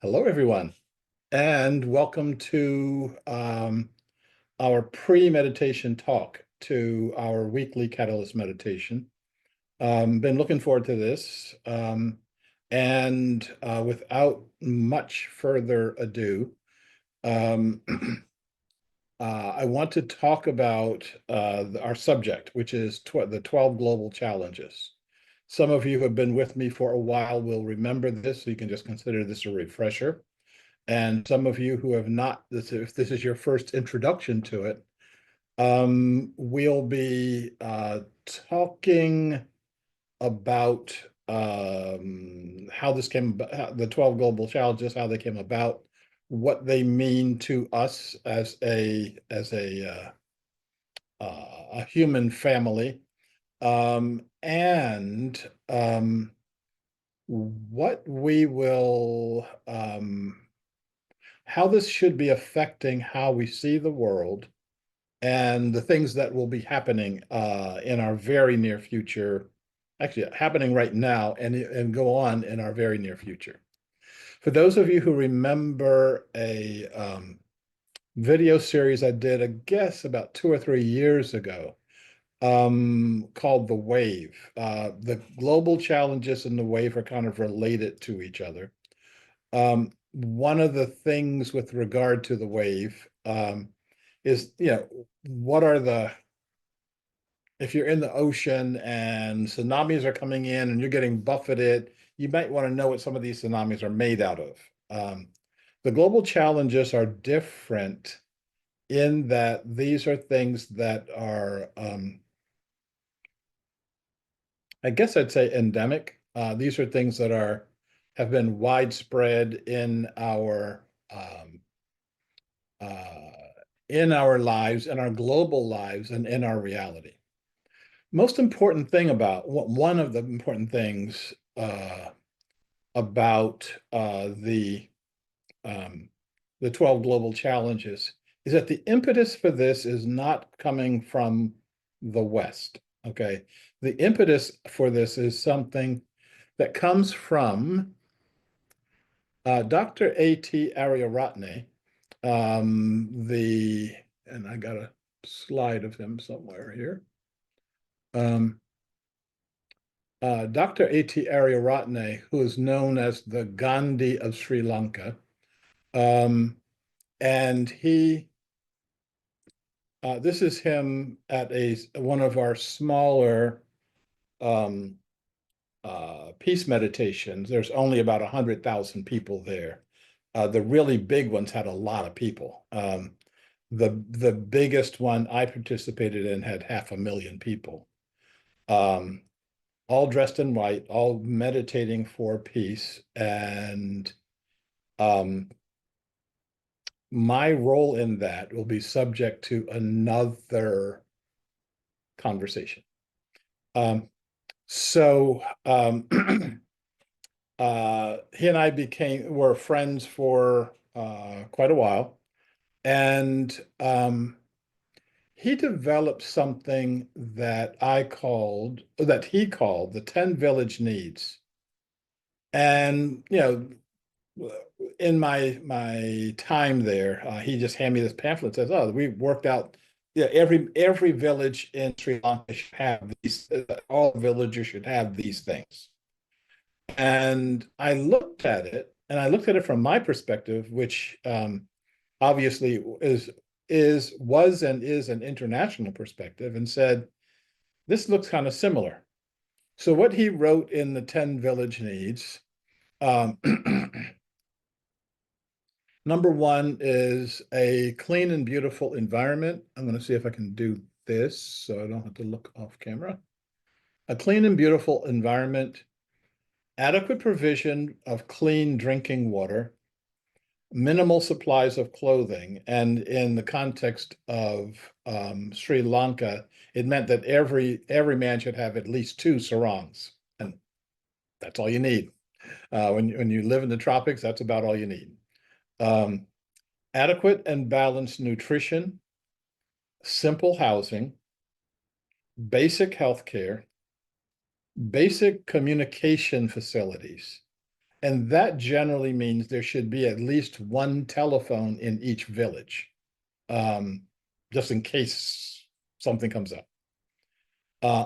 Hello, everyone, and welcome to our pre-meditation talk to our weekly Catalyst meditation. Been looking forward to this, and without much further ado, um, I want to talk about our subject, which is the 12 global challenges. Some of you who have been with me for a while will remember this, so you can just consider this a refresher. And some of you who have not, if this is your first introduction to it, we'll be talking about how this came about, the 12 global challenges, how they came about, what they mean to us as a human family, and what we will how this should be affecting how we see the world and the things that will be happening in our very near future, actually happening right now and go on in our very near future. For those of you who remember a video series I did, I guess about 2 or 3 years ago, called The Wave. The global challenges and the wave are kind of related to each other. One of the things with regard to the wave is, what are if you're in the ocean and tsunamis are coming in and you're getting buffeted, you might want to know what some of these tsunamis are made out of. The global challenges are different in that these are things that are, I guess I'd say endemic. These are things that have been widespread uh, in our lives, in our global lives, and in our reality. Most important thing about one of the important things about the 12 global challenges is that the impetus for this is not coming from the West. Okay, the impetus for this is something that comes from Dr. A.T. Aryaratne, and I got a slide of him somewhere here. Dr. A.T. Aryaratne, who is known as the Gandhi of Sri Lanka, and this is him at one of our smaller um, peace meditations. There's only about 100,000 people there. The really big ones had a lot of people. The biggest one I participated in had 500,000 people, all dressed in white, all meditating for peace. And my role in that will be subject to another conversation. So he and I were friends for quite a while, and he developed something that he called the 10 village needs. And in my time there, he just handed me this pamphlet that says, "Oh, we worked out, yeah, every village in Sri Lanka should have these. All villagers should have these things." And I looked at it, and I looked at it from my perspective, which obviously was and is an international perspective, and said, "This looks kind of similar." So what he wrote in the 10 village needs. Um, Number one is a clean and beautiful environment. I'm going to see if I can do this so I don't have to look off camera. A clean and beautiful environment, adequate provision of clean drinking water, minimal supplies of clothing. And in the context of Sri Lanka, it meant that every man should have at least 2 sarongs. And that's all you need. When you live in the tropics, that's about all you need. Adequate and balanced nutrition, simple housing, basic health care, basic communication facilities, And that generally means there should be at least one telephone in each village, um, just in case something comes up.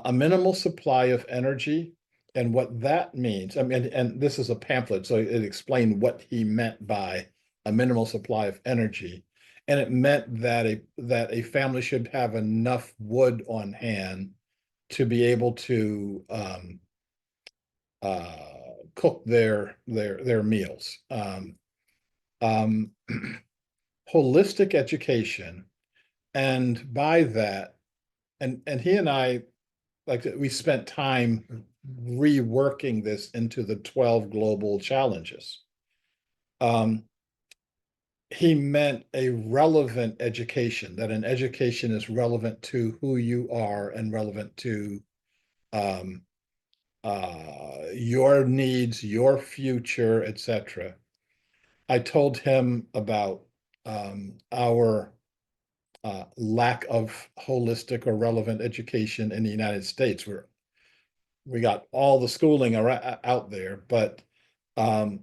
A minimal supply of energy. And what that means, I mean, and this is a pamphlet, so it explained what he meant by a minimal supply of energy. And it meant that a family should have enough wood on hand to be able to uh, cook their meals. Um, Holistic education, and by that, and he and I, like, we spent time reworking this into the 12 global challenges. Um, he meant a relevant education, that an education is relevant to who you are and relevant to um, your needs, your future, etc. I told him about our lack of holistic or relevant education in the United States, where we got all the schooling out there, but um,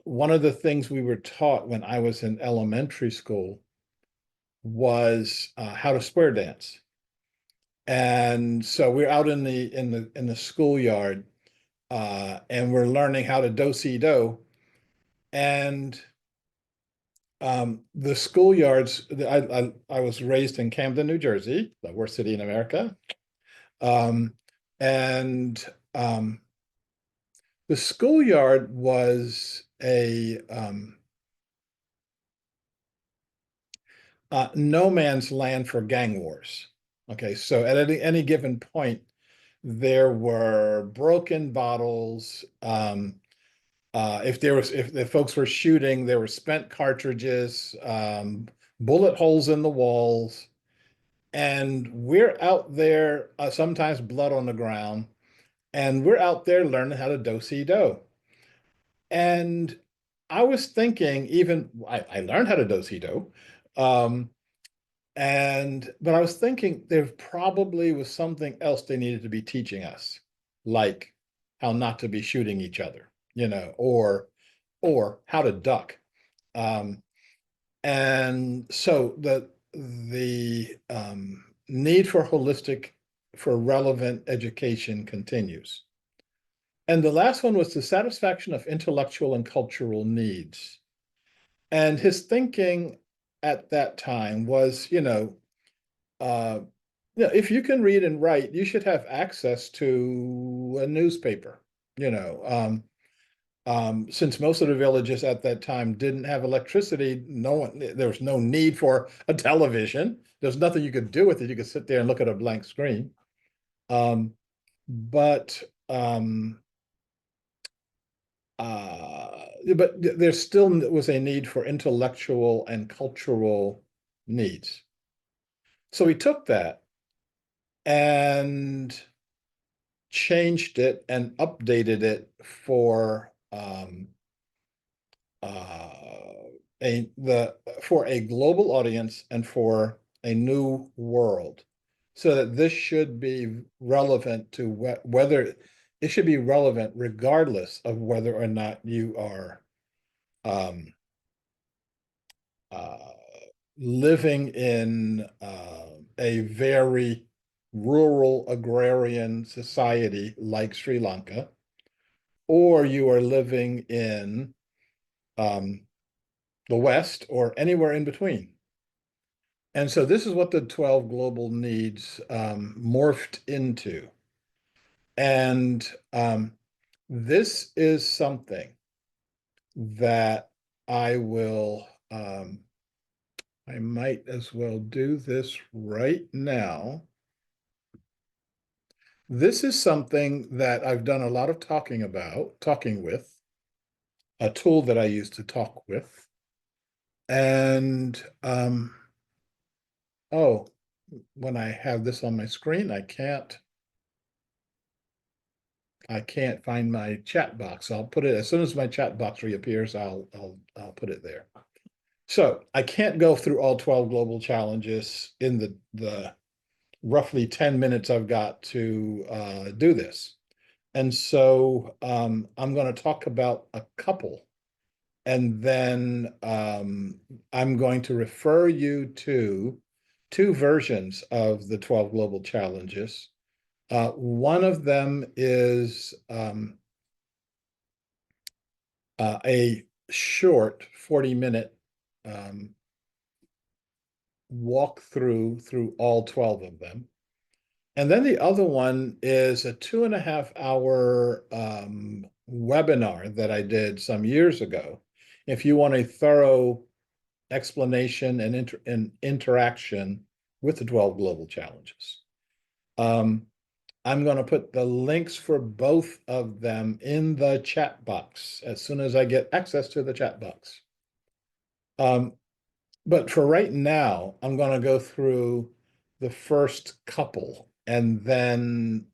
one of the things we were taught when I was in elementary school was how to square dance. And so we're out in the schoolyard, and we're learning how to do-si-do. And the schoolyards, I was raised in Camden, New Jersey, the worst city in America. Um, and the schoolyard was a no man's land for gang wars. Okay, so at any given point, there were broken bottles. If the folks were shooting, there were spent cartridges, bullet holes in the walls, and we're out there, sometimes blood on the ground, and we're out there learning how to do-si-do. And I was thinking, even I learned how to do-si-do, um, but I was thinking there probably was something else they needed to be teaching us, like how not to be shooting each other, or how to duck. Um, and so the need for relevant education continues. And the last one was the satisfaction of intellectual and cultural needs. And his thinking at that time was, uh, if you can read and write, you should have access to a newspaper. Since most of the villages at that time didn't have electricity, there was no need for a television. There's nothing you could do with it. You could sit there and look at a blank screen. Um, but um, but there still was a need for intellectual and cultural needs. So he took that and changed it and updated it for uh, for a global audience and for a new world, so that this should be relevant to whether it should be relevant regardless of whether or not you are um, uh, living in a very rural agrarian society like Sri Lanka, or you are living in um, the West or anywhere in between. And so this is what the 12 global needs morphed into. And this is something that I might as well do this right now. This is something that I've done a lot of talking with, a tool that I use to talk with. And oh, when I have this on my screen, I can't find my chat box. I'll put it as soon as my chat box reappears, I'll put it there. So I can't go through all 12 global challenges in the roughly 10 minutes I've got to do this. And so I'm going to talk about a couple, and then I'm going to refer you to two versions of the 12 global challenges. One of them is a short 40-minute walk through all 12 of them. And then the other one is a 2.5 hour webinar that I did some years ago. If you want a thorough explanation and interaction with the 12 global challenges. I'm going to put the links for both of them in the chat box as soon as I get access to the chat box. But for right now, I'm going to go through the first couple, and then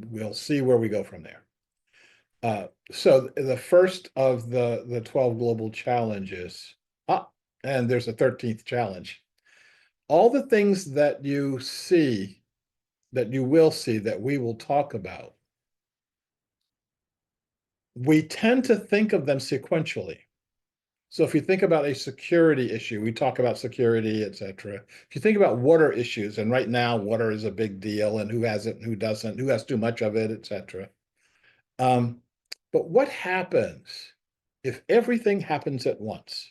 we'll see where we go from there. So the first of the 12 global challenges, and there's a 13th challenge. All the things that you see, that you will see, that we will talk about, we tend to think of them sequentially. So if you think about a security issue, we talk about security, et cetera. If you think about water issues, and right now water is a big deal, and who has it and who doesn't, who has too much of it, et cetera. But what happens if everything happens at once?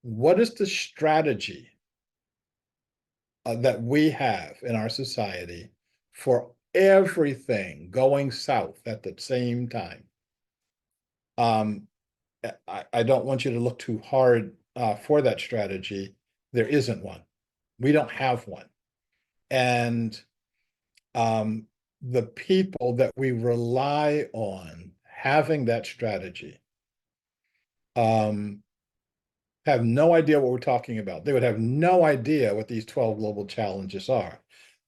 What is the strategy that we have in our society for everything going south at the same time? I don't want you to look too hard for that strategy. There isn't one. We don't have one. And the people that we rely on having that strategy have no idea what we're talking about. They would have no idea what these 12 global challenges are.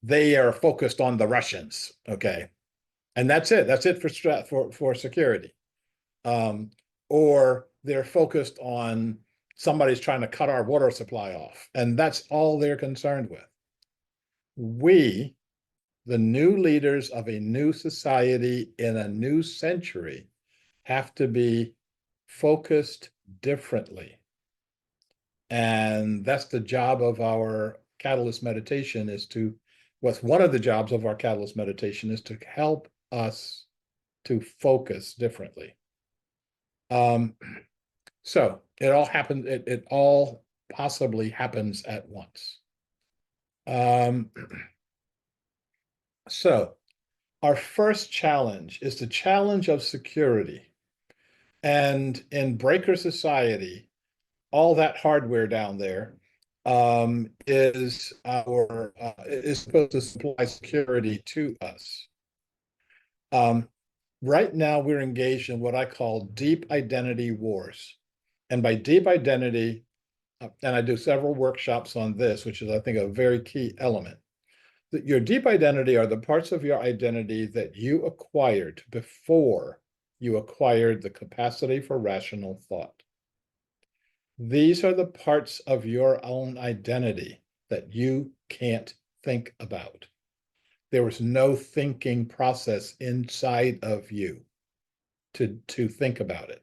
They are focused on the Russians, okay? And that's it. That's it for security. Or they're focused on somebody's trying to cut our water supply off, and that's all they're concerned with. We, the new leaders of a new society in a new century, have to be focused differently. And that's the job of our catalyst meditation what's one of the jobs of our catalyst meditation is to help us to focus differently. So it all happens, it all possibly happens at once. So our first challenge is the challenge of security. And in breaker society, all that hardware down there is supposed to supply security to us. Right now, we're engaged in what I call deep identity wars. And by deep identity, and I do several workshops on this, which is, I think, a very key element. That your deep identity are the parts of your identity that you acquired before you acquired the capacity for rational thought. These are the parts of your own identity that you can't think about. There was no thinking process inside of you to think about it.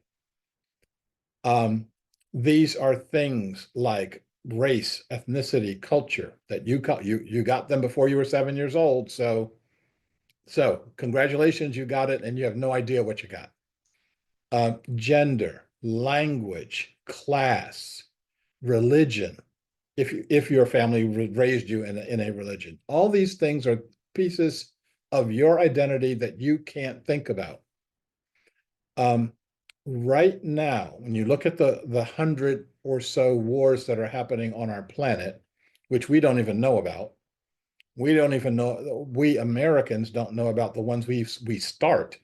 These are things like race, ethnicity, culture that you got them before you were 7 years old. So congratulations, you got it, and you have no idea what you got. Gender, language, class, religion, if your family raised you in a religion. All these things are pieces of your identity that you can't think about. Right now, when you look at the 100 or so wars that are happening on our planet, which we don't even know about, we don't even know, we Americans don't know about the ones we start.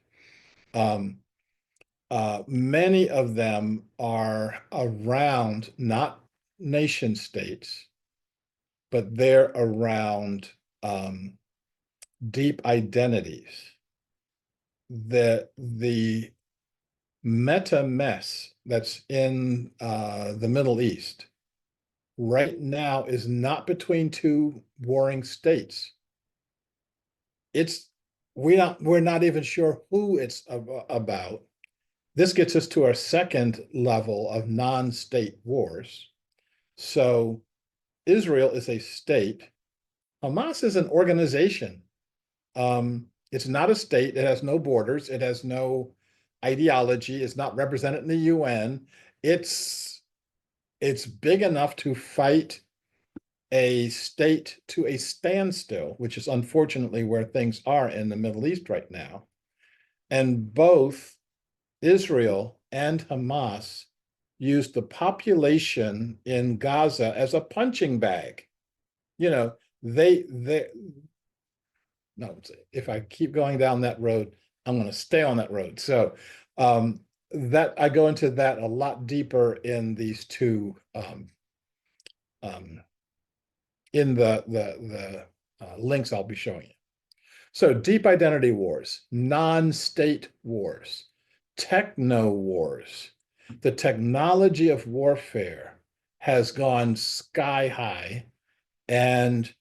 Many of them are around not nation states, but they're around deep identities. The meta mess that's in the Middle East right now is not between two warring states. It's we're not even sure who it's about. This gets us to our second level of non-state wars. So Israel is a state. Hamas is an organization. It's not a state. It has no borders. It has no ideology. It's not represented in the UN. It's it's big enough to fight a state to a standstill, which is unfortunately where things are in the Middle East right now. And both Israel and Hamas used the population in Gaza as a punching bag. You know, they no, if I keep going down that road, I'm going to stay on that road. So that I go into that a lot deeper in these two um, in the links I'll be showing you. So deep identity wars, non-state wars, techno wars. The technology of warfare has gone sky high, and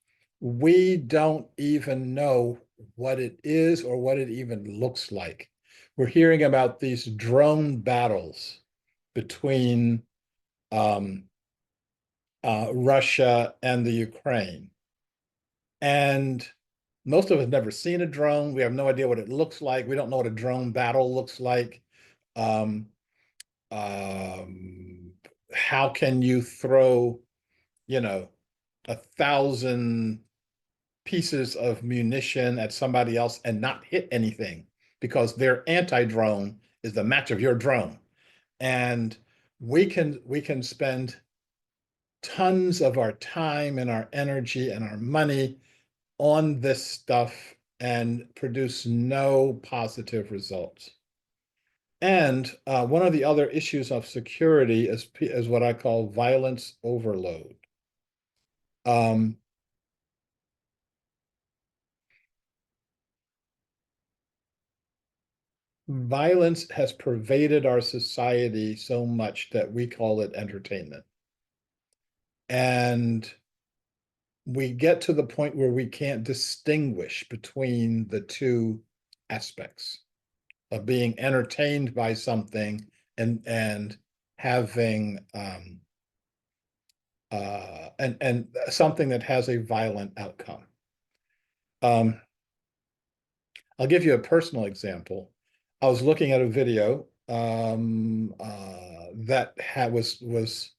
we don't even know what it is or what it even looks like. We're hearing about these drone battles between um, Russia and the Ukraine. And most of us have never seen a drone. We have no idea what it looks like. We don't know what a drone battle looks like. Um, um, how can you throw, you know, 1,000 pieces of munition at somebody else and not hit anything because their anti-drone is the match of your drone? And we can spend tons of our time and our energy and our money on this stuff and produce no positive results. And one of the other issues of security is what I call violence overload. Um, Violence has pervaded our society so much that we call it entertainment. And we get to the point where we can't distinguish between the two aspects of being entertained by something and having and something that has a violent outcome. Um, I'll give you a personal example. I was looking at a video that was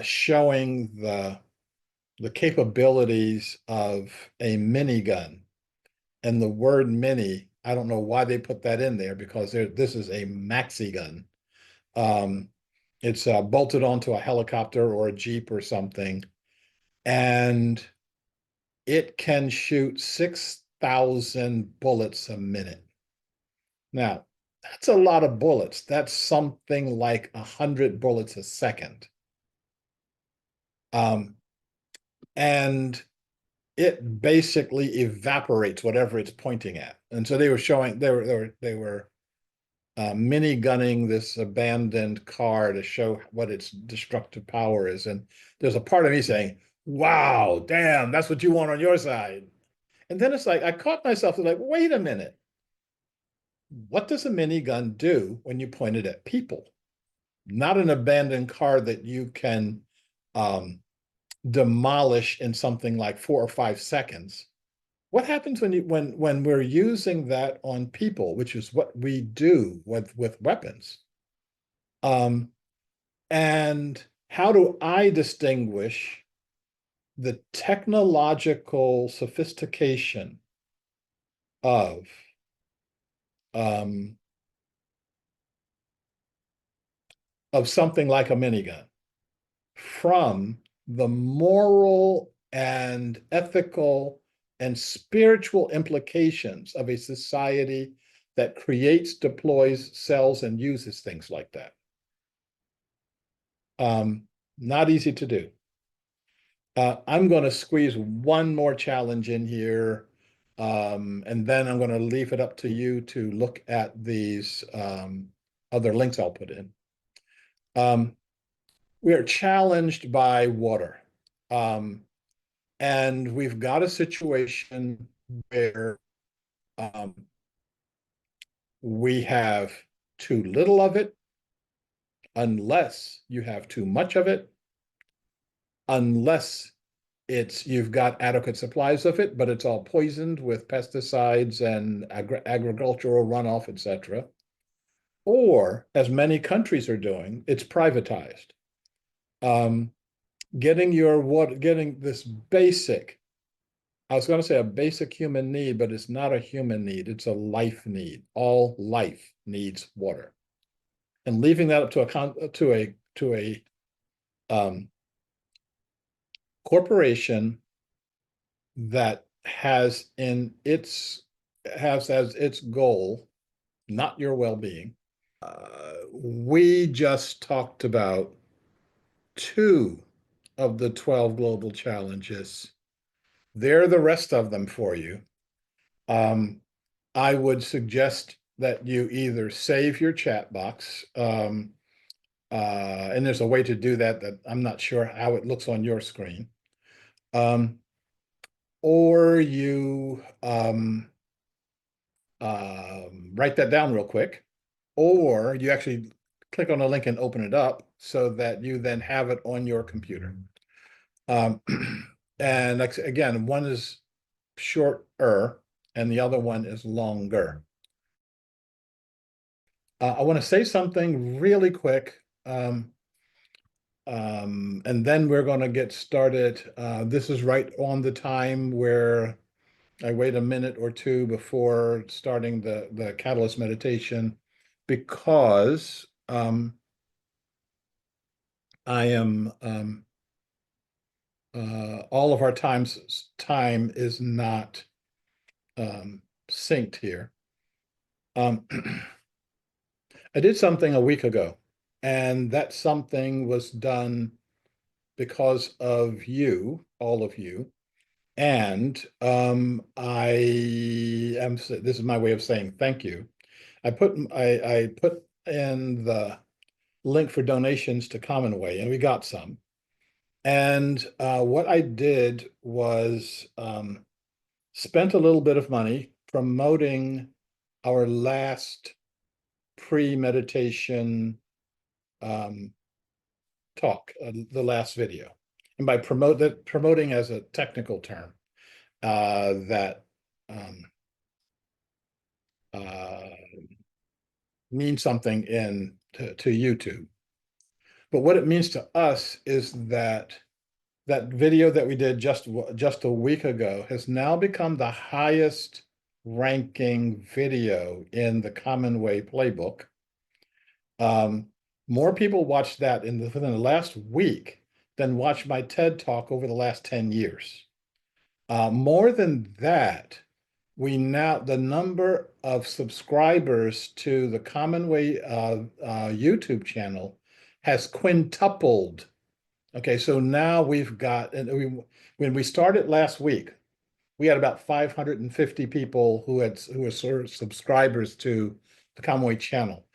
showing the capabilities of a minigun. And the word mini, I don't know why they put that in there because this is a maxi gun. Um, it's bolted onto a helicopter or a Jeep or something, and it can shoot 6,000 bullets a minute. Now, that's a lot of bullets. That's something like 100 bullets a second. Um, and it basically evaporates whatever it's pointing at. And so they were showing they were mini gunning this abandoned car to show what its destructive power is. And there's a part of me saying, "Wow, damn, that's what you want on your side." And then it's like I caught myself like, "Wait a minute, what does a minigun do when you point it at people? Not an abandoned car that you can um, demolish in something like 4 or 5 seconds. What happens when we're using that on people, which is what we do with weapons? Um, and how do I distinguish the technological sophistication of um, something like a minigun from the moral and ethical and spiritual implications of a society that creates, deploys, sells, and uses things like that? Not easy to do. I'm going to squeeze one more challenge in here, and then I'm going to leave it up to you to look at these other links I'll put in. We are challenged by water. And we've got a situation where Um, we have too little of it, unless you have too much of it, unless you've got adequate supplies of it, but it's all poisoned with pesticides and agricultural runoff, etc. Or, as many countries are doing, it's privatized. Um, getting this basic, I was going to say a basic human need, but it's not a human need, it's a life need. All life needs water. And leaving that up to a corporation that has as its goal not your well-being. We just talked about two of the 12 global challenges. There are the rest of them for you. Um, I would suggest that you either save your chat box, and there's a way to do that I'm not sure how it looks on your screen, or you write that down real quick, or you actually click on a link and open it up so that you then have it on your computer. Um, and again, one is shorter and the other one is longer. I want to say something really quick, and then we're going to get started. This is right on the time where I wait a minute or two before starting the catalyst meditation, because I am all of our time is not synced here. Um, I did something a week ago, and that something was done because of you, all of you. And this is my way of saying thank you. I put in the link for donations to Commonway, and we got some. And what I did was spent a little bit of money promoting our last pre-meditation talk, the last video. And by promoting as a technical term, that uh, means something to YouTube. But what it means to us is that that video that we did just a week ago has now become the highest ranking video in the Commonway playbook. More people watched that within the last week than watched my TED talk over the last 10 years. More than that, the number of subscribers to the Commonway YouTube channel has quintupled. Okay, so now we've got, when we started last week, we had about 550 people who were sort of subscribers to the Commonway channel.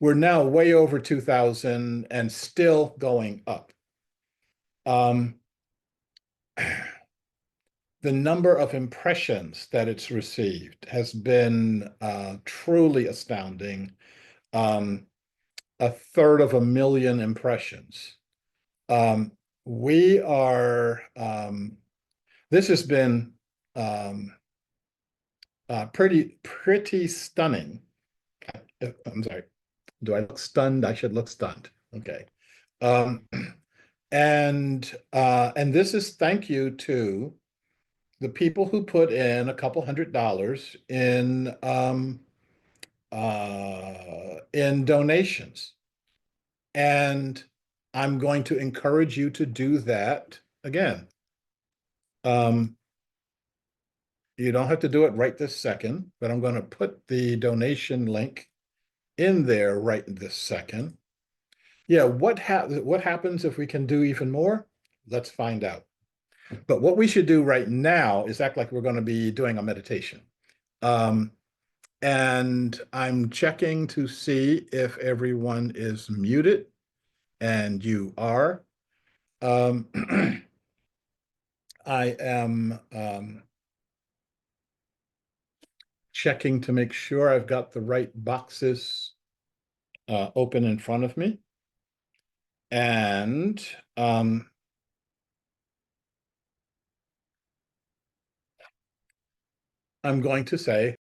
We're now way over 2,000 and still going up. Um, the number of impressions that it's received has been truly astounding. A third of a million impressions. We are, this has been pretty stunning. I'm sorry, do I look stunned? I should look stunned. Okay. Um, and this is thank you to the people who put in a couple $100 in donations. And I'm going to encourage you to do that again. You don't have to do it right this second, but I'm going to put the donation link in there right this second. Yeah, what happens if we can do even more? Let's find out. But what we should do right now is act like we're going to be doing a meditation. And I'm checking to see if everyone is muted, and you are. I am checking to make sure I've got the right boxes open in front of me. And I'm going to say,